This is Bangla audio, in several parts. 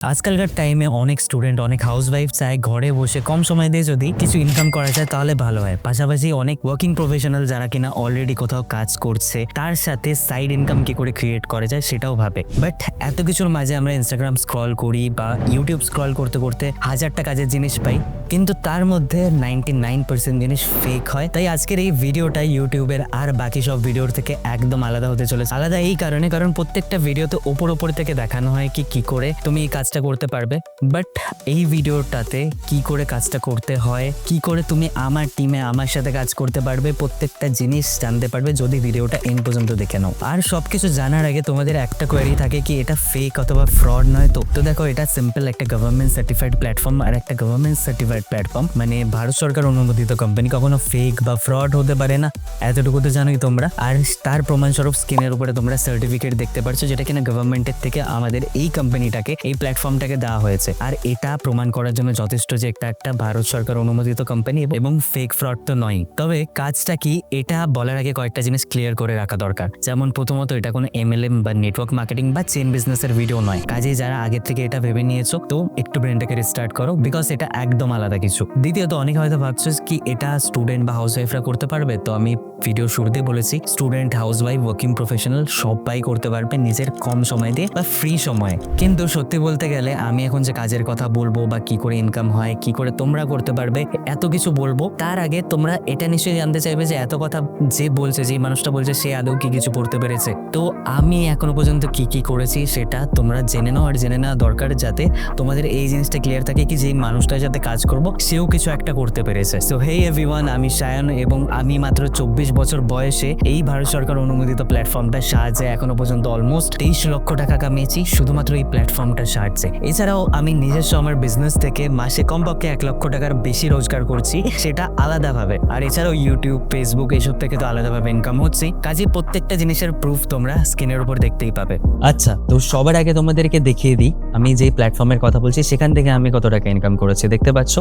আজকালকার টাইমে অনেক স্টুডেন্ট অনেক হাউসওয়াইফ চায় ঘরে বসে কম সময় দিয়ে যদি কিছু ইনকাম করা যায় তাহলে ভালো হয়। পাশাপাশি অনেক ওয়ার্কিং প্রফেশনাল যারা কিনা অলরেডি কোথাও কাজ করছে তার সাথে সাইড ইনকাম কি করে ক্রিয়েট করা যায় সেটাও ভাবে। বাট এত কিছুর মাঝে আমরা ইনস্টাগ্রাম স্ক্রল করি বা ইউটিউব স্ক্রল করতে করতে হাজারটা কাজের জিনিস পাই, কিন্তু তার মধ্যে 99% জিনিস ফেক হয়। তাই আজকের এই ভিডিওটা ইউটিউবের আর বাকি সব ভিডিওর থেকে একদম আলাদা হতে চলেছে। আলাদা এই কারণে, কারণ প্রত্যেকটা ভিডিওতে ওপর থেকে দেখানো হয় কি করে তুমি এই কাজটা করতে পারবে, বাট এই ভিডিওটাতে কি করে কাজটা করতে হয়, কি করে তুমি আমার টিমে আমার সাথে কাজ করতে পারবে, প্রত্যেকটা জিনিস জানতে পারবে যদি ভিডিওটা এন্ড পর্যন্ত দেখে নাও। আর সবকিছু জানার আগে তোমাদের একটা কোয়েরি থাকে কি এটা ফেক অথবা ফ্রড নয় তো দেখো, এটা সিম্পল একটা গভর্নমেন্ট সার্টিফাইড প্ল্যাটফর্ম। আর একটা গভর্নমেন্ট সার্টিফাইড প্ল্যাটফর্ম মানে ভারত সরকার অনুমোদিত কোম্পানি, কখনো ফেক বা ফ্রড হতে পারে না, এতটুকু তো জানোই তোমরা। আর তার প্রমাণস্বরূপ স্ক্রিনের উপরে তোমরা সার্টিফিকেট দেখতে পাচ্ছ যেটা কিনা গভর্নমেন্টের থেকে আমাদের এই কোম্পানিটাকে, এই প্ল্যাটফর্মটাকে দেওয়া হয়েছে। আর এটা প্রমাণ করার জন্য যথেষ্ট যে একটা ভারত সরকার অনুমোদিত কোম্পানি এবং ফেক ফ্রড তো নয়। তবে কাজটা কি এটা বলার আগে কয়েকটা জিনিস ক্লিয়ার করে রাখা দরকার। যেমন প্রথমত, এটা কোনো MLM বা নেটওয়ার্ক মার্কেটিং বা চেইন বিজনেসের ভিডিও নয়। কাজেই যারা আগে থেকে এটা ভেবে নিয়েছো তো একটু ব্রেনটাকে রিস্টার্ট করো, বিকজ এটা একদম আলাদা কিছু। দ্বিতীয়ত, অনেকে হয়তো ভাবছো কি এটা স্টুডেন্ট বা হাউসওয়াইফরা করতে পারবে। তো আমি ভিডিও শুরুতে বলেছি স্টুডেন্ট, হাউসওয়াইফ, ওয়ার্কিং প্রফেশনাল সবাই করতে পারবে নিজের কম সময় দিয়ে বা ফ্রি সময়ে। কিন্তু সত্যি বলতে গেলে আমি এখন যে কাজের কথা বলবো বা কি করে ইনকাম হয়, কি করে তোমরা করতে পারবে, এত কিছু বলবো, তার আগে তোমরা এটা নিশ্চয়ই জানতে চাইবে যে এত কথা যে বলছে, যে মানুষটা বলছে, সে আদৌ কি কিছু করতে পেরেছে। তো আমি এখনো পর্যন্ত কি করেছি সেটা তোমরা জেনে নাও। আর জেনে নেওয়া দরকার যাতে তোমাদের এই জিনিসটা ক্লিয়ার থাকে কি যে মানুষটার সাথে কাজ করব সেও কিছু একটা করতে পেরেছে। সো হে এভরিওয়ান, আমি সায়ন এবং আমি মাত্র 24 বছর বয়সে এই ভারত সরকার অনুমোদিত প্ল্যাটফর্মটার সাহায্যে এখনো পর্যন্ত অলমোস্ট 23 লক্ষ টাকা কামিয়েছি শুধুমাত্র এই প্ল্যাটফর্মটার সাহায্যে। এছাড়াও আমি নিজস্ব আমার বিজনেস থেকে মাসে কমপক্ষে 1 লক্ষ টাকার বেশি রোজগার করছি, সেটা আলাদাভাবে। আর এছাড়াও ইউটিউব, ফেসবুক এইসব থেকে তো আলাদাভাবে ইনকাম হচ্ছে। কাজে প্রত্যেকটা জিনিসের প্রুফ তোমরা স্ক্রিনের উপর দেখতেই পাবে। আচ্ছা, তো সবার আগে তোমাদেরকে দেখিয়ে দিই আমি যে প্ল্যাটফর্মের কথা বলছি সেখান থেকে আমি কত টাকা ইনকাম করেছি। দেখতে পাচ্ছ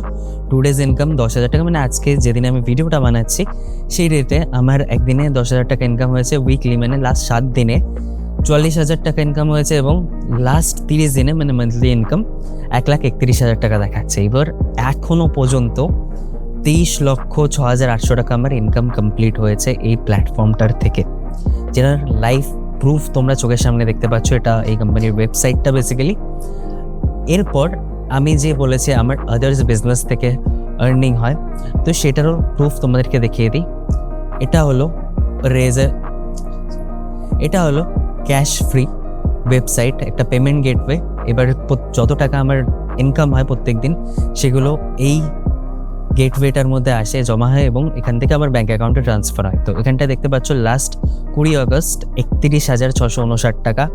টুডেজ ইনকাম 10,000 টাকা, মানে আজকে যেদিনে আমি ভিডিওটা বানাচ্ছি সেই রেটে আমার একদিনে 10,000 টাকা ইনকাম হয়েছে উইকলি, মানে লাস্ট 7 দিনে 44,000 টাকা ইনকাম হয়েছে এবং লাস্ট 30 দিনে মানে মান্থলি ইনকাম 1,31,000 টাকা দেখাচ্ছে। এবার এখনো পর্যন্ত 23,06,800 টাকা আমার ইনকাম কমপ্লিট হয়েছে এই প্ল্যাটফর্মটার থেকে, যেটার লাইভ প্রুফ তোমরা চোখের সামনে দেখতে পাচ্ছ। এটা এই কোম্পানির ওয়েবসাইটটা বেসিক্যালি। এরপর আমি যে বলেছি আমার আদার্স বিজনেস থেকে আর্নিং হয়, তো সেটারও প্রুফ তোমাদেরকে দেখিয়ে দিই। এটা হলো ক্যাশ ফ্রি ওয়েবসাইট, একটা পেমেন্ট গেটওয়ে। এবার যত টাকা আমার ইনকাম হয় প্রত্যেক দিন সেগুলো এই গেটওয়েটার মধ্যে আসে, জমা হয় এবং এখান থেকে আমার ব্যাঙ্ক অ্যাকাউন্টে ট্রান্সফার হয়। তো এখানটা দেখতে পাচ্ছ লাস্ট 20 আগস্ট 31,659 টাকা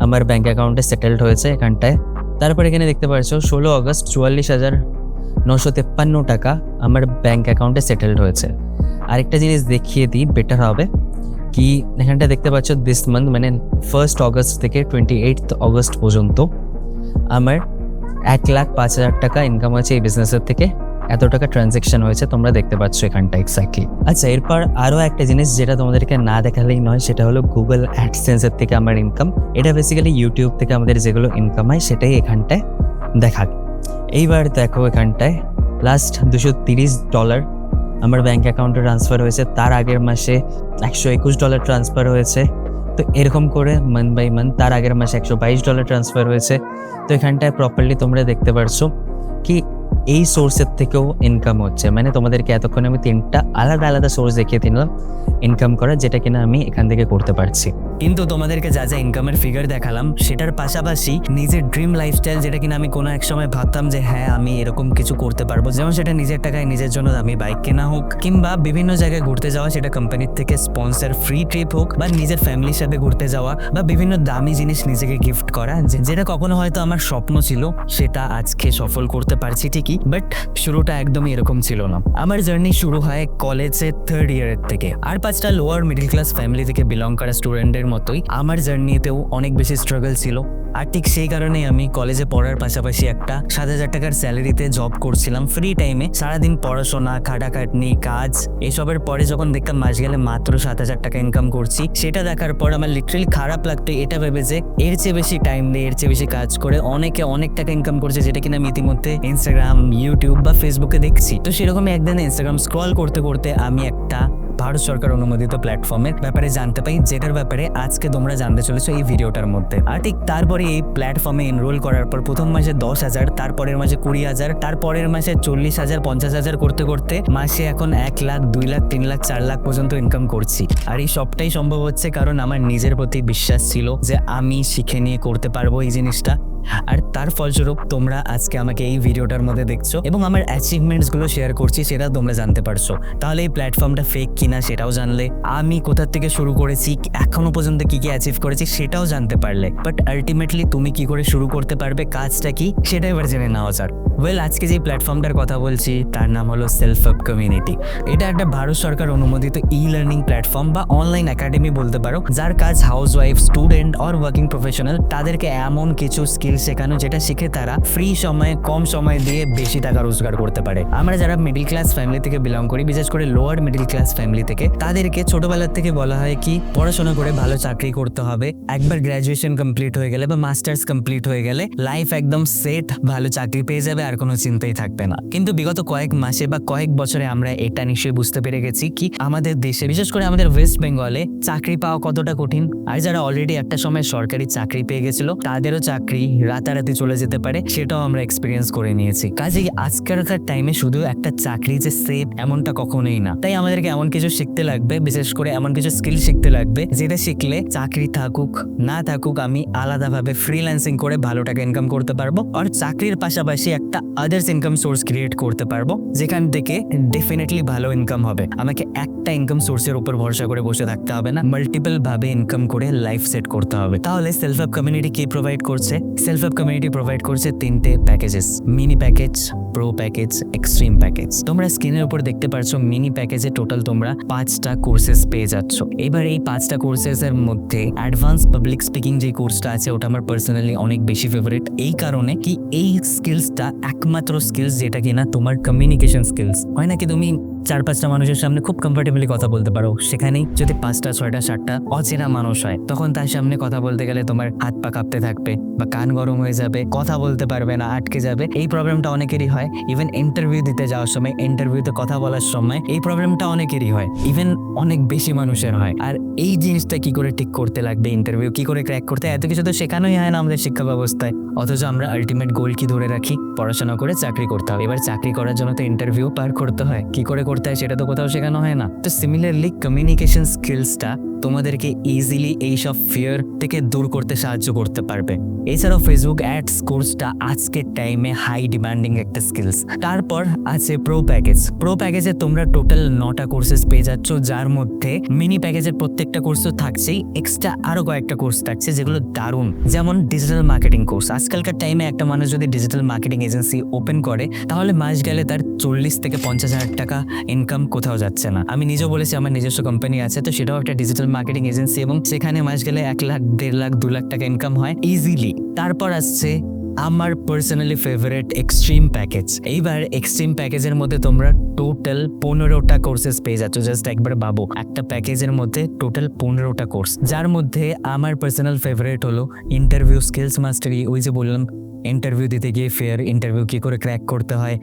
আমার ব্যাঙ্ক অ্যাকাউন্টে সেটেলড হয়েছে এখানটায়। তারপর এখানে দেখতে পাচ্ছ 16 আগস্ট 44,953 টাকা আমার ব্যাঙ্ক অ্যাকাউন্টে সেটেলড হয়েছে। আরেকটা জিনিস দেখিয়ে দিই, বেটার হবে কি, এখানটা দেখতে পাচ্ছ দিস মান্থ মানে 1 আগস্ট থেকে 28 আগস্ট পর্যন্ত আমার 1,05,000 টাকা ইনকাম হয়েছে এই বিজনেসের থেকে। এত টাকা ট্রানজ্যাকশন হয়েছে তোমরা দেখতে পাচ্ছ এখানটা এক্স্যাক্টলি। আচ্ছা, এরপর আরও একটা জিনিস যেটা তোমাদেরকে না দেখালেই নয়, সেটা হলো গুগল অ্যাডসেন্সের থেকে আমার ইনকাম। এটা বেসিক্যালি ইউটিউব থেকে আমাদের যেগুলো ইনকাম হয় সেটাই এখানটায় দেখাবে। এইবার দেখো এখানটায় লাস্ট $230 আমার ব্যাঙ্ক অ্যাকাউন্টে ট্রান্সফার হয়েছে। তার আগের মাসে $121 ট্রান্সফার হয়েছে। তো এরকম করে মান্থ বাই মান্থ তার আগের মাসে $122 ট্রান্সফার হয়েছে। তো এখানটায় প্রপারলি তোমরা দেখতে পারছো কি এই সোর্সের থেকেও ইনকাম হচ্ছে। মানে তোমাদেরকে এতক্ষণ আমি 3টা আলাদা সোর্স দেখিয়ে দিলাম ইনকাম করার, যেটা কিনা আমি এখান থেকে করতে পারছি। কিন্তু তোমাদেরকে যা ইনকামের ফিগার দেখালাম সেটার পাশাপাশি নিজের ড্রিম লাইফস্টাইল, যেটা কিনা আমি কোনো এক সময় ভাবতাম যে হ্যাঁ আমি এরকম কিছু করতে পারবো, যেমন সেটা নিজের টাকায় নিজের জন্য দামি বাইক কেনা হোক, কিংবা বিভিন্ন জায়গায় ঘুরতে যাওয়া, সেটা কোম্পানির থেকে স্পন্সর ফ্রি ট্রিপ হোক, বা নিজের ফ্যামিলির সাথে ঘুরতে যাওয়া, বা বিভিন্ন দামি জিনিস নিজেকে গিফট করা, যেটা কখনো হয়তো আমার স্বপ্ন ছিল, সেটা আজকে সফল করতে পারছি ঠিকই, বাট শুরুটা একদমই এরকম ছিল না। আমার জার্নি শুরু হয় কলেজের 3rd ইয়ারের থেকে। আর 5টা লোয়ার মিডল ক্লাস ফ্যামিলি থেকে বিলং করা স্টুডেন্টের মতোই আমার জার্নিতেও অনেক বেশি স্ট্রাগল ছিল। আর ঠিক সেই কারণেই আমি কলেজে পড়ার পাশাপাশি একটা 7,000 টাকার স্যালারিতে জব করছিলাম ফ্রি টাইমে। সারাদিন পড়াশোনা, খাটাখাটনি, কাজ এসবের পরে যখন দেখতাম মাস গেলে মাত্র 7,000 টাকা ইনকাম করছি, সেটা দেখার পর আমার লিটারালি খারাপ লাগতো। এটা ভেবে যে এর চেয়ে বেশি টাইম দিয়ে এর চেয়ে বেশি কাজ করে অনেকে অনেক টাকা ইনকাম করছে, যেটা কিনা আমি ইতিমধ্যে ইনস্টাগ্রাম, ইউটিউব বা ফেসবুকে দেখছি। তো সেরকমই একদিন ইনস্টাগ্রাম স্ক্রল করতে করতে আমি একটা ভারত সরকার অনুমোদিত প্ল্যাটফর্মের ব্যাপারে জানতে পাই, যেটার ব্যাপারে আজকে তোমরা জানতে চলেছো এই ভিডিওটার মধ্যে। আর ঠিক তারপরে এই প্ল্যাটফর্মে এনরোল করার পর প্রথম মাসে 10,000, তারপরের মাসে 20,000, তারপরের মাসে 40,000, 50,000 করতে করতে মাসে এখন 1 লাখ, 2 লাখ, 3 লাখ, 4 লাখ পর্যন্ত ইনকাম করছি। আর এই সবটাই সম্ভব হচ্ছে কারণ আমার নিজের প্রতি বিশ্বাস ছিল যে আমি শিখে নিয়ে করতে পারবো এই জিনিসটা। আর তার ফলস্বরূপ তোমরা আজকে আমাকে এই ভিডিওটার মধ্যে দেখছো এবং আমার অ্যাচিভমেন্টস গুলো শেয়ার করছি, সেটা তোমরা জানতে পারছো। তাহলে এই প্ল্যাটফর্মটা ফেক কিনা সেটাও জানলে, আমি কোথা থেকে শুরু করেছি, এখনো পর্যন্ত কি কি অ্যাচিভ করেছি সেটাও জানতে পারলে। বাট আলটিমেটলি তুমি কি করে শুরু করতে পারবে, কাজটা কি, সেটা এবার জেনে নেওয়া যাক। ওয়েল, আজকে যে প্ল্যাটফর্মটার কথা বলছি তার নাম হলো সেলফ হেল্প কমিউনিটি। এটা একটা ভারত সরকার অনুমোদিত লার্নিং প্ল্যাটফর্ম বা অনলাইন একাডেমি বলতে পারো, যার কাজ house wife, student or working professional তাদেরকে এমন কিছু স্কিল শেখানো যেটা শিখে তারা ফ্রি সময়ে কম সময় দিয়ে বেশি টাকা রোজগার করতে পারে। আমরা যারা মিডিল ক্লাস ফ্যামিলি থেকে বিলং করি, বিশেষ করে লোয়ার মিডিল ক্লাস ফ্যামিলি থেকে, তাদেরকে ছোটবেলার থেকে বলা হয় কি পড়াশোনা করে ভালো চাকরি করতে হবে, একবার গ্র্যাজুয়েশন কমপ্লিট হয়ে গেলে বা মাস্টার্স কমপ্লিট হয়ে গেলে লাইফ একদম সেট, ভালো চাকরি পেয়ে যাবে, আর কোনো চিন্তাই থাকবে না। কিন্তু বিগত কয়েক মাসে বা কয়েক বছরে আমরা এটা নিশ্চয়ই বুঝতে পেরে গেছি কি আমাদের দেশে, বিশেষ করে আমাদের ওয়েস্ট বেঙ্গলে চাকরি পাওয়া কতটা কঠিন। আর যারা অলরেডি একটা সময় সরকারি চাকরি পেয়ে গেছিল তাদেরও চাকরি রাতারাতি চলে যেতে পারে, সেটাও আমরা এক্সপিরিয়েন্স করে নিয়েছি। কাজেই আজকালকার টাইমে শুধু একটা চাকরি যে সেফ এমনটা কখনোই না। তাই আমাদেরকে এমন কিছু শিখতে লাগবে, বিশেষ করে এমন কিছু স্কিল শিখতে লাগবে যেটা শিখলে চাকরি থাকুক না থাকুক আমি আলাদাভাবে ফ্রিল্যান্সিং করে ভালো টাকা ইনকাম করতে পারবো, আর চাকরির পাশাপাশি একটা আদার্স ইনকাম সোর্স ক্রিয়েট করতে পারবো, যেখান থেকে ডেফিনেটলি ভালো ইনকাম হবে। আমাকে একটা ইনকাম সোর্সের উপর ভরসা করে বসে থাকতে হবে না, মাল্টিপল ভাবে ইনকাম করে লাইফ সেট করতে হবে। তাহলে সেলফ হেল্প কমিউনিটি কি প্রোভাইড করছে? সেলফ হেল্প কমিউনিটি প্রোভাইড করছে 3টে packages: mini package, pro package, extreme package. তোমরা স্ক্রিনের উপর দেখতে পারছো মিনি প্যাকেজে টোটাল তোমরা 5টা কোর্সেস পেয়ে যাচ্ছ। এবার এই 5টা কোর্সেস এর মধ্যে অ্যাডভান্স পাবলিক স্পিকিং যে কোর্সটা আছে ওটা আমার পার্সোনালি অনেক বেশি ফেভারিট, এই কারণে কি এই স্কিলসটা একমাত্র স্কিলস যেটা কিনা তোমার কমিউনিকেশন স্কিলস। হয় না কি তুমি 4-5টা মানুষের সামনে খুব কমফোর্টেবলি কথা বলতে পারো, সেখানেই যদি 5টা, 6টা, 7টা অচেনা মানুষ হয় তখন তার সামনে কথা বলতে গেলে তোমার হাত পা কাঁপতে থাকবে বা কান গরম হয়ে যাবে, কথা বলতে পারবে না, আটকে যাবে। এই প্রবলেমটা অনেকেরই হয়। ইভেন ইন্টারভিউ দিতে যাওয়ার সময়, ইন্টারভিউতে কথা বলার সময় এই প্রবলেমটা অনেকেরই হয়, ইভেন অনেক বেশি মানুষের হয়। আর এই জিনিসটা কি করে ঠিক করতে লাগবে, ইন্টারভিউ কি করে ক্র্যাক করতে, এত কিছু তো শেখানোই হয় না আমাদের শিক্ষা ব্যবস্থায়। অথচ আমরা আলটিমেট গোল কি ধরে রাখি, পড়াশোনা করে চাকরি করতে হবে। এবার চাকরি করার জন্য তো ইন্টারভিউ পার করতে হয়, কি করে করতে হয় সেটা তো কোথাও শেখানো হয় না। তো সিমিলারলি কমিউনিকেশন স্কিলসটা তোমাদেরকে ইজিলি এইসব ফিয়ার থেকে দূর করতে সাহায্য করতে পারবে। এছাড়াও ফেসবুক অ্যাডস কোর্সটা আজকের টাইমে হাই ডিমান্ডিং একটা স্কিলস। তারপর আছে প্রো প্যাকেজ। প্রো প্যাকেজে তোমরা টোটাল 9টা কোর্সেস পেয়ে যাচ্ছ, যার মধ্যে মিনি প্যাকেজের প্রত্যেকটা কোর্স তো থাকছেই, এক্সট্রা আরো কয়েকটা কোর্স থাকছে যেগুলো দারুণ। যেমন ডিজিটাল মার্কেটিং কোর্স। আজকালকার টাইমে একটা মানুষ যদি ডিজিটাল মার্কেটিং এজেন্সি ওপেন করে তাহলে মাস গেলে তার 40 থেকে 50,000 টাকা ইনকাম কোথাও যাচ্ছে না। আমি নিজেও বলেছি আমার নিজস্ব কোম্পানি আছে, তো সেটাও একটা ডিজিটাল মার্কেটিং এজেন্সি এবং সেখানে মাস গেলে 1 লাখ, 1.5 লাখ, 2 লাখ টাকা ইনকাম হয় ইজিলি। তারপর আসছে আমার পার্সোনালি ফেভারিট এক্সট্রিম প্যাকেজ। এইবার এক্সট্রিম প্যাকেজের মধ্যে তোমরা টোটাল 15টা কোর্সেস পেয়ে যাচ্ছ। জাস্ট একবার ভাবো, একটা প্যাকেজের মধ্যে টোটাল 15টা কোর্স, যার মধ্যে আমার পার্সোনাল ফেভারিট হলো ইন্টারভিউ স্কিলস মাস্টারি। ওই যে বললাম ইন্টারভিউ দিতে গিয়ে ফেয়ার ইন্টারভিউ কি করে ক্র্যাক করতে হয়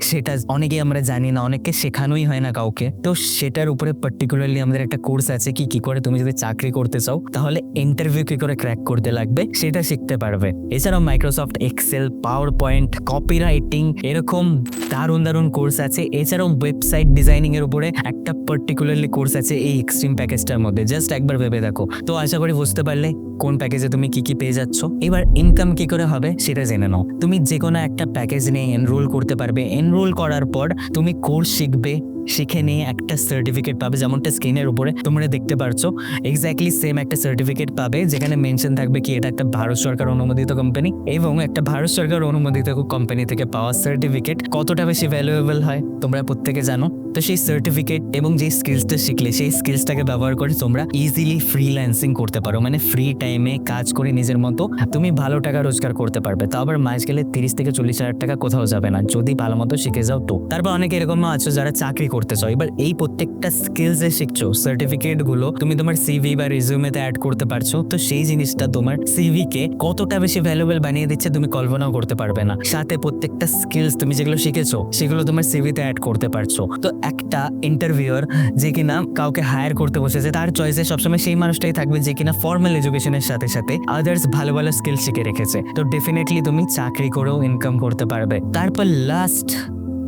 সেটা অনেকেই আমরা জানি না, অনেককে শেখানোই হয় না কাউকে। তো সেটার উপরে পার্টিকুলারলি আমাদের একটা কোর্স আছে কি করে তুমি যদি চাকরি করতে চাও তাহলে ইন্টারভিউ কি করে ক্র্যাক করতে লাগবে সেটা শিখতে পারবে। এছাড়াও Microsoft Excel, PowerPoint, copywriting, এরকম দারুণ দারুণ কোর্স আছে। এছাড়াও ওয়েবসাইট ডিজাইনিং এর উপরে একটা পার্টিকুলারলি কোর্স আছে এই এক্সট্রিম প্যাকেজটার মধ্যে। জাস্ট একবার ভেবে দেখো। তো আশা করি বুঝতে পারলে কোন প্যাকেজে তুমি কি পেয়ে যাচ্ছ। এবার ইনকাম কি করে হবে সেটা জেনে নাও। তুমি যে কোনো একটা প্যাকেজ নিয়ে এনরোল করতে পারবে। এনরোল করার পর তুমি কোর্স শিখবে, শিখে নিয়ে একটা সার্টিফিকেট পাবে, যেমনটা স্ক্রিনের উপরে তোমরা দেখতে পারছো এক্স্যাক্টলি সেম একটা সার্টিফিকেট পাবে যেখানে মেনশন থাকবে কি এটা একটা ভারত সরকার অনুমোদিত কোম্পানি, এবং একটা ভারত সরকার অনুমোদিত কোম্পানি থেকে পাওয়া সার্টিফিকেট কতটা বেশি ভ্যালুয়েবল হয় তোমরা প্রত্যেকে জানো। তো সেই সার্টিফিকেট এবং যে স্কিলসটা শিখলে সেই স্কিলসটাকে ব্যবহার করে তোমরা ইজিলি ফ্রিল্যান্সিং করতে পারো, মানে ফ্রি টাইমে কাজ করে নিজের মতো তুমি ভালো টাকা রোজগার করতে পারবে। তাও আবার মাস গেলে 30 থেকে 40 হাজার টাকা কোথাও যাবে না যদি ভালো মতো শিখে যাও। তো তারপর অনেকে এরকমও আছো যারা চাকরি করতে চাও, এবার এই প্রত্যেকটা স্কিলস যে শিখছো সার্টিফিকেট গুলো তুমি তোমার সিভি বা রিজিউমেতে অ্যাড করতে পারছো। তো সেই জিনিসটা তোমার সিভি কে কতটা বেশি ভ্যালুয়েবল বানিয়ে দিচ্ছে তুমি কল্পনাও করতে পারবে না। সাথে প্রত্যেকটা স্কিলস তুমি যেগুলো শিখেছো সেগুলো তোমার সিভিতে অ্যাড করতে পারছো। তো একটা ইন্টারভিউয়ার যে কিনা কাউকে হায়ার করতে বসেছে তার চয়েসে সবসময় সেই মানুষটাই থাকবে যে কিনা ফর্মাল এডুকেশনের সাথে সাথে আদার্স ভালো ভালো স্কিল শিখে রেখেছে। তো ডেফিনেটলি তুমি চাকরি করেও ইনকাম করতে পারবে। তারপর লাস্ট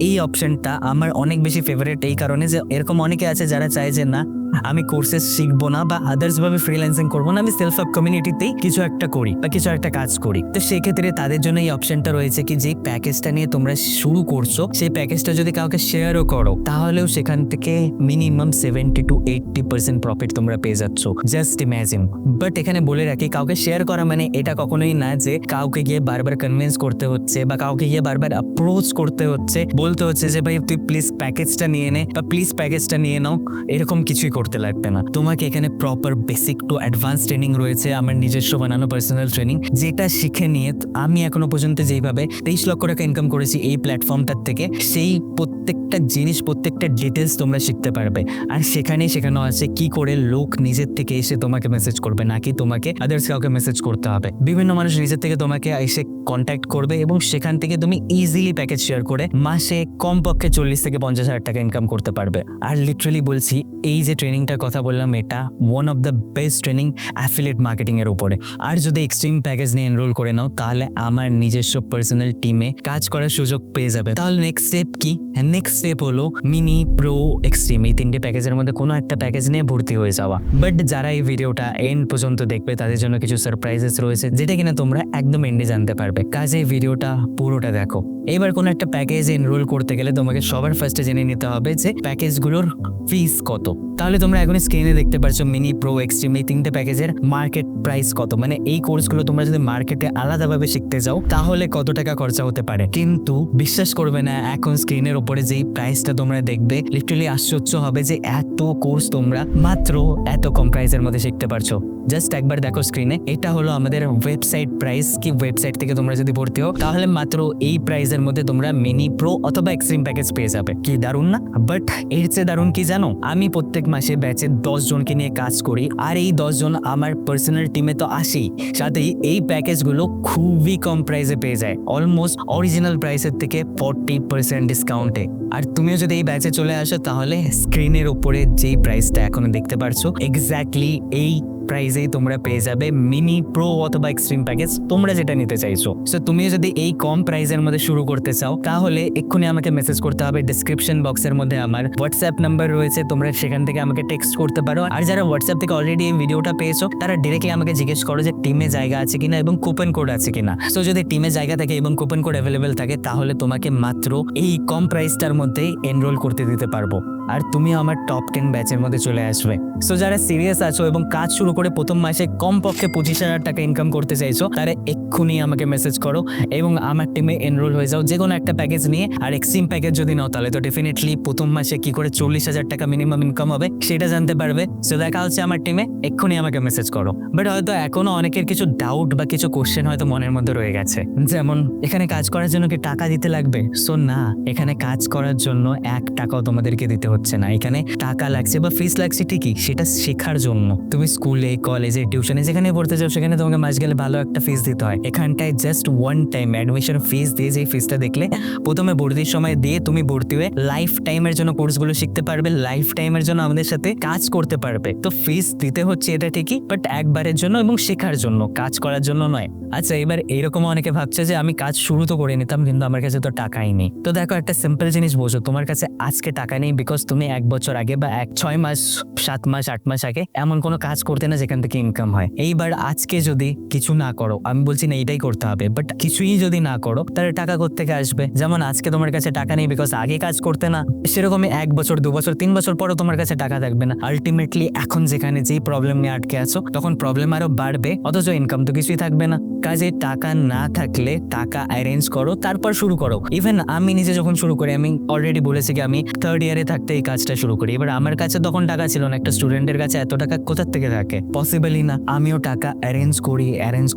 এই অপশনটা আমার অনেক বেশি ফেভারিট এই কারণে যে এরকম অনেকে আছে যারা চায় যে না আমি কোর্সেস শিখবো না বা আদার্স ভাবে ফ্রিল্যান্সিং করবো না, আমি সেলফ হেল্প কমিউনিটিতেই কিছু একটা করি বা কিছু একটা কাজ করি। তো সেক্ষেত্রে তাদের জন্য এই অপশনটা রয়েছে কি যে প্যাকেজটা নিয়ে তোমরা শুরু করছো সেই প্যাকেজটা যদি কাউকে শেয়ারও করো তাহলেও সেখান থেকে মিনিমাম 70 to 80% প্রফিট তোমরা পেয়ে যাচ্ছ। Just imagine. বাট এখানে বলে রাখি কাউকে শেয়ার করা মানে এটা কখনোই না যে কাউকে গিয়ে বারবার কনভিন্স করতে হচ্ছে বা কাউকে গিয়ে বারবার অ্যাপ্রোচ করতে হচ্ছে, বলতে হচ্ছে যে ভাই তুই প্লিজ প্যাকেজটা নিয়ে নে বা প্লিজ প্যাকেজটা নিয়ে নাও, এরকম কিছুই করতে লাগবে না। তোমাকে এখানে proper basic to advance training রয়েছে, আমার নিজস্ব বানানো পার্সোনাল ট্রেনিং, যেটা শিখে নিয়ে আমি এখনো পর্যন্ত যেইভাবে 23 লক্ষ টাকা ইনকাম করেছি এই প্ল্যাটফর্মটার থেকে, সেই প্রত্যেকটা জিনিস প্রত্যেকটা ডিটেলস তোমরা শিখতে পারবে। আর সেখানেই শেখানো আছে কি করে লোক নিজের থেকে এসে তোমাকে মেসেজ করবে, নাকি তোমাকে আদার্স কাউকে মেসেজ করতে হবে। বিভিন্ন মানুষ নিজের থেকে তোমাকে এসে কন্ট্যাক্ট করবে এবং সেখান থেকে তুমি ইজিলি প্যাকেজ শেয়ার করে মাসে কমপক্ষে 40 থেকে 50 হাজার টাকা ইনকাম করতে পারবে। আর লিটারালি বলছি এই যে ট্রেনিংটার কথা বললাম এটা one of the best training affiliate marketing এর উপরে। আর যদি এক্সট্রিম প্যাকেজ নিয়ে এনরোল করে নাও তাহলে আমার নিজস্ব পার্সোনাল টিমে কাজ করার সুযোগ পেয়ে যাবে। তাহলে নেক্সট স্টেপ কি? নেক্সট স্টেপ হলো মিনি, প্রো, এক্সট্রিম এই 3টে প্যাকেজের মধ্যে কোনো একটা প্যাকেজ নিয়ে ভর্তি হয়ে যাওয়া। বাট যারা এই ভিডিওটা এন্ড পর্যন্ত দেখবে তাদের জন্য কিছু সারপ্রাইজেস রয়েছে যেটা কিনা তোমরা একদম এন্ডে জানতে পারবে। কাজে ভিডিওটা পুরোটা দেখো। এবার কোনো একটা প্যাকেজে এনরোল করতে গেলে তোমাকে সবার ফার্স্টে জেনে নিতে হবে যে প্যাকেজগুলোর ফিস কত। তাহলে তোমরা এখন স্ক্রিনে দেখতে পাচ্ছ মিনি, প্রো, এক্সট্রিম এই 3টে প্যাকেজের মার্কেট প্রাইস কত, মানে এই কোর্সগুলো তোমরা যদি মার্কেটে আলাদাভাবে শিখতে যাও তাহলে কত টাকা খরচা হতে পারে। কিন্তু বিশ্বাস করবে না এখন স্ক্রিনের উপরে যেই প্রাইসটা তোমরা দেখবে লিটারালি আশ্চর্য হবে যে এত কোর্স তোমরা মাত্র এত কম প্রাইসের মধ্যে শিখতে পারছো। জাস্ট একবার দেখো স্ক্রিনে, এটা হলো আমাদের ওয়েবসাইট প্রাইস। কি ওয়েবসাইট থেকে তোমরা যদি ভর্তি হও তাহলে মাত্র এই প্রাইসের মধ্যে তোমরা মিনি, প্রো অথবা এক্সট্রিম প্যাকেজ পেয়ে যাবে। কি দারুণ না? বাট এর চেয়ে দারুণ কি জানো, আমি প্রত্যেক মাসে ব্যাচে 10 জনকে নিয়ে কাজ করি আর এই 10 জন আমার পার্সোনাল টিমে তো আসেই, সাথেই এই প্যাকেজগুলো খুবই কম প্রাইসে পেয়ে যায়, অলমোস্ট অরিজিনাল প্রাইসের থেকে 40% ডিসকাউন্টে। আর তুমিও যদি এই ব্যাচে চলে আসো তাহলে স্ক্রিনের উপরে যেই প্রাইসটা এখনো দেখতে পারছো এক্স্যাক্টলি এই প্রাইসেই তোমরা পেয়ে যাবে মিনি, প্রো অথবা এক্সট্রিম প্যাকেজ তোমরা যেটা নিতে চাইছো। সো তুমিও যদি এই কম প্রাইসের মধ্যে শুরু করতে চাও তাহলে এক্ষুনি আমাকে মেসেজ করতে হবে। ডেসক্রিপশন বক্সের মধ্যে আমার হোয়াটসঅ্যাপ নাম্বার রয়েছে, তোমরা সেখান থেকে আমাকে টেক্সট করতে পারো। আর যারা হোয়াটসঅ্যাপ থেকে অলরেডি এই ভিডিওটা পেয়েছো তারা ডিরেক্টলি আমাকে জিজ্ঞেস করো যে টিমে জায়গা আছে কিনা এবং কুপন কোড আছে কিনা। সো যদি টিমে জায়গা থাকে এবং কুপন কোড অ্যাভেলেবেল থাকে তাহলে তোমাকে মাত্র এই কম প্রাইসটার মধ্যেই এনরোল করতে দিতে পারবো আর তুমি আমার টপ 10 ব্যাচের মধ্যে চলে আসবে। সো যারা সিরিয়াস আছো এবং কাজ শুরু করে প্রথম মাসে কমপক্ষে 25,000 টাকা ইনকাম করতে চাইছো তারা এক্ষুনি আমাকে মেসেজ করো এবং আমার টিমে এনরোল হয়ে যাও যে কোনো একটা প্যাকেজ নিয়ে। আর এক্সট্রিম প্যাকেজ যদি নাও তাহলে তো ডেফিনেটলি প্রথম মাসে কি করে 40,000 টাকা মিনিমাম ইনকাম হবে সেটা জানতে পারবে। সো দেখা হচ্ছে আমার টিমে, এক্ষুনি আমাকে মেসেজ করো। বাট হয়তো এখনো অনেকের কিছু ডাউট বা কিছু কোশ্চেন হয়তো মনের মধ্যে রয়ে গেছে, যেমন এখানে কাজ করার জন্য কি টাকা দিতে লাগবে? সো না, এখানে কাজ করার জন্য 1 টাকাও তোমাদেরকে দিতে হচ্ছে না। এখানে টাকা লাগছে বা ফিস লাগছে ঠিকই, সেটা শেখার জন্য। তুমি স্কুলে, কলেজে, টিউশনে যেখানে পড়তে যাও সেখানে তোমাকে মাস গেলে ভালো একটা ফিস দিতে হয়। এখানটায় just one time admission fees দিয়ে যে ফিসটা দেখলে প্রথমে ভর্তির সময় দিয়ে তুমি ভর্তি হয়ে লাইফ টাইমের জন্য কোর্সগুলো শিখতে পারবে, লাইফ টাইমের জন্য আমাদের সাথে কাজ করতে পারবে। তো ফিস দিতে হচ্ছে এটা ঠিকই, বাট একবারের জন্য এবং শেখার জন্য, কাজ করার জন্য নয়। আচ্ছা, এবার এইরকম অনেকে ভাবছে যে আমি কাজ শুরু তো করে নিতাম কিন্তু আমার কাছে তো টাকাই নেই। তো দেখো, একটা সিম্পল জিনিস বোঝো, তোমার কাছে আজকে টাকা নেই বিকজ তুমি 1 বছর আগে বা 6 মাস 7 মাস 8 মাস আগে এমন কোনো কাজ করতে না যেখান থেকে ইনকাম হয়। এইবার আজকে যদি কিছু না করো, আমি বলছি না এটাই করতে হবে, বাট কিছুই যদি না করো তাহলে টাকা কোত্থেকে আসবে? যেমন আজকে তোমার কাছে টাকা নেই বিকজ আগে কাজ করতে না, সেরকমই 1 বছর 2 বছর 3 বছর পরও তোমার কাছে টাকা থাকবে না। আলটিমেটলি এখন যেখানে যেই প্রবলেম নিয়ে আটকে আছো তখন প্রবলেম আরো বাড়বে, অথচ ইনকাম তো কিছুই থাকবে না। কাজে টাকা না থাকলে টাকা অ্যারেঞ্জ করো, তারপর শুরু করো। ইভেন আমি নিজে যখন শুরু করি, আমি অলরেডি বলেছি কি আমি 3rd ইয়ারে থাকতে এই কাজটা শুরু করি। এবার আমার কাছে তখন টাকা ছিল না, একটা স্টুডেন্টের কাছে এত টাকা কোথা থেকে থাকে? পসিবলই না। আমিও টাকা অ্যারেঞ্জ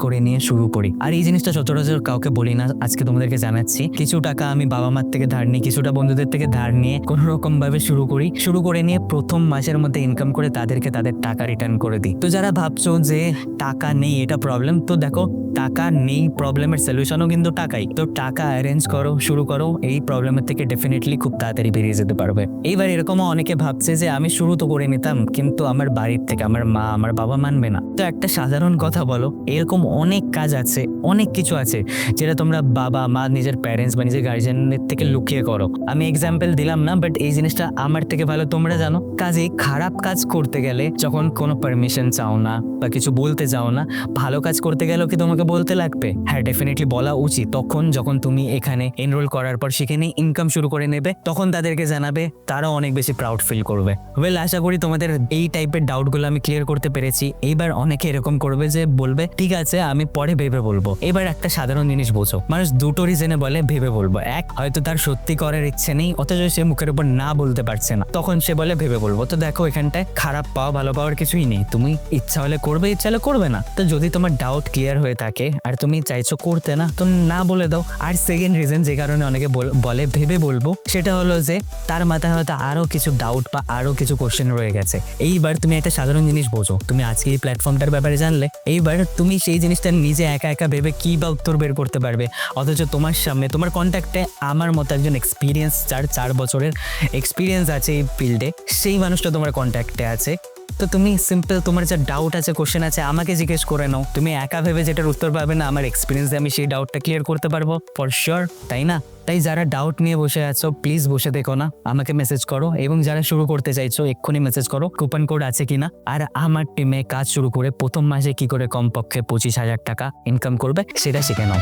করে নিয়ে শুরু করি। আর এই জিনিসটা সচরাচর কাউকে বলি না, আজকে তোমাদেরকে জানাচ্ছি। কিছু টাকা আমি বাবা মার থেকে ধার নিই, কিছুটা বন্ধুদের থেকে ধার নিয়ে কোনো রকম ভাবে শুরু করে নিয়ে প্রথম মাসের মধ্যে ইনকাম করে তাদেরকে তাদের টাকা রিটার্ন করে দিই। তো যারা ভাবছো যে টাকা নেই এটা প্রবলেম, তো দেখো টাকা নেই প্রবলেমের সলিউশনও কিন্তু টাকাই। তো টাকা অ্যারেঞ্জ করো, শুরু করো, এই প্রবলেমের থেকে ডেফিনেটলি খুব তাড়াতাড়ি বেরিয়ে যেতে পারবে। এইবার এরকমও অনেকে ভাবছে যে আমি শুরু তো করে নিতাম কিন্তু আমার বাড়ির থেকে আমার মা আমার বাবা মানবে না। তো একটা সাধারণ কথা বলো, এরকম অনেক কাজ আছে, অনেক কিছু আছে যেটা তোমরা বাবা মা নিজের প্যারেন্টস বা নিজের গার্জিয়ানের থেকে লুকিয়ে করো। আমি এক্সাম্পল দিলাম না, বাট এই জিনিসটা আমার থেকে ভালো তোমরা জানো। কাজে খারাপ কাজ করতে গেলে যখন কোনো পারমিশন চাও না বা কিছু বলতে চাও না, ভালো কাজ করতে গেলেও কি তোমাকে বলতে লাগবে? হ্যাঁ, ডেফিনেটলি বলা উচিত। তখন যখন তুমি এখানে এনরোল করার পর সেখানে ইনকাম শুরু করে নেবে, তখন তাদেরকে জানাবে, তারাও অনেক বেশি প্রাউড ফিল করবে। ওয়েল, আশা করি তোমাদের এই টাইপের ডাউটগুলো আমি ক্লিয়ার করতে পেরেছি। এইবার অনেকে এরকম করবে যে বলবে ঠিক আছে আমি পরে ভেবে বলবো। এবার একটা সাধারণ জিনিস বোঝো, মানুষ দুটো রিজনে বলে ভেবে বলবো। এক, হয়তো তার সত্যি করার ইচ্ছে নেই অথচ সে মুখের উপর না বলতে পারছে না, তখন সে বলে ভেবে বলবো। তো দেখো এখানটায় খারাপ পাওয়া ভালো পাওয়ার কিছুই নেই, তুমি ইচ্ছা হলে করবে, ইচ্ছা হলে করবে না। তো যদি তোমার ডাউট ক্লিয়ার হয়ে থাকে আর তুমি চাইছো করতে না, তো না বলে দাও। আর সেকেন্ড রিজন যে কারণে অনেকে বলে ভেবে বলবো, সেটা হলো যে তার মাথায় হয়তো আরো কিছু ডাউট বা আরো কিছু কোশ্চেন রয়ে গেছে। এইবার তুমি একটা সাধারণ জিনিস বোঝো, তুমি আজকে এই প্ল্যাটফর্মটার ব্যাপারে জানলে, এইবার তুমি সেই জিনিসটা নিজে একা একা ভেবে কি বা উত্তর বের করতে পারবে, অথচ তোমার সামনে তোমার কন্ট্যাক্টে আমার মতো একজন এক্সপিরিয়েন্স, 4 বছরের এক্সপিরিয়েন্স আছে এই ফিল্ডে, সেই মানুষটা তোমার কন্ট্যাক্টে আছে। তো তুমি সিম্পল তোমার যা ডাউট আছে, কোশ্চেন আছে, আমাকে জিজ্ঞেস করে নাও। তুমি একা ভেবে যেটার উত্তর পাবে না, আমার এক্সপিরিয়েন্স দিয়ে আমি সেই ডাউটটা ক্লিয়ার করতে পারবো ফর শিওর, তাই না? তাই যারা ডাউট নিয়ে বসে আছো প্লিজ বসে দেখো না, আমাকে মেসেজ করো। এবং যারা শুরু করতে চাইছো এক্ষুনি মেসেজ করো কুপন কোড আছে কিনা, আর আমার টিমে কাজ শুরু করে প্রথম মাসে কি করে কমপক্ষে 25,000 টাকা ইনকাম করবে সেটা শিখে নাও।